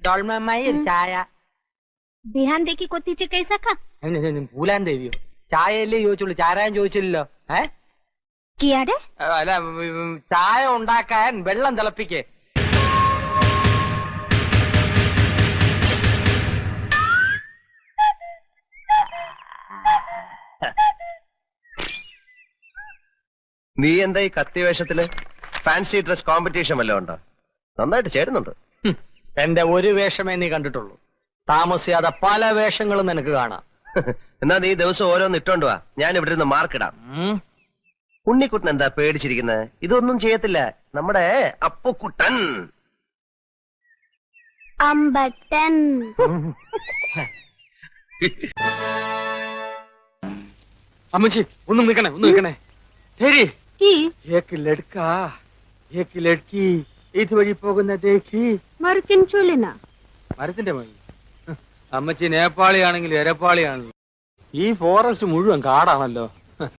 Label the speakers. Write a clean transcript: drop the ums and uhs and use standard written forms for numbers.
Speaker 1: ഡോൾമമായി ഒരു ചായ.
Speaker 2: ध्यान देखी को तीचे कैसा खा
Speaker 1: പൂലാൻ ദേവിയോ? ചായയല്ലേ ചോദിച്ചുള്ളൂ, ചാരായം ചോദിച്ചില്ലല്ലോ.
Speaker 2: കിയാടെ
Speaker 1: അല്ല, ചായ ഉണ്ടാക്കാൻ വെള്ളം തിളപ്പിക്കേ.
Speaker 3: നീ എന്താ ഈ കത്തി വേഷത്തില്? ഫാൻസി ഡ്രസ് കോമ്പറ്റീഷൻ വല്ലതും ഉണ്ടോ? നന്നായിട്ട് ചേരുന്നുണ്ട്.
Speaker 1: എന്റെ ഒരു വേഷമേ നീ കണ്ടിട്ടുള്ളൂ. താമസിയാതെ പല വേഷങ്ങളും നിനക്ക് കാണാം.
Speaker 3: എന്നാ നീ ദിവസം ഓരോന്ന് ഇട്ടോണ്ട് വാ, ഞാൻ ഇവിടെ നിന്ന് മാർക്കിടാം. ഉണ്ണിക്കുട്ടൻ എന്താ പേടിച്ചിരിക്കുന്നത്? ഇതൊന്നും ചെയ്യത്തില്ല നമ്മുടെ അപ്പുക്കുട്ടൻ.
Speaker 2: അമ്പട്ടൻ.
Speaker 1: അമ്മച്ചി ഒന്ന് നിൽക്കണേ. ഇതുവഴി പോകുന്ന ദേഖി
Speaker 2: മരത്തിൻ ചൊല്ലിന.
Speaker 1: മരത്തിന്റെ മതി. അമ്മച്ചി നേപ്പാളിയാണെങ്കിലും എരപ്പാളിയാണല്ലോ. ഈ ഫോറസ്റ്റ് മുഴുവൻ കാടാണല്ലോ.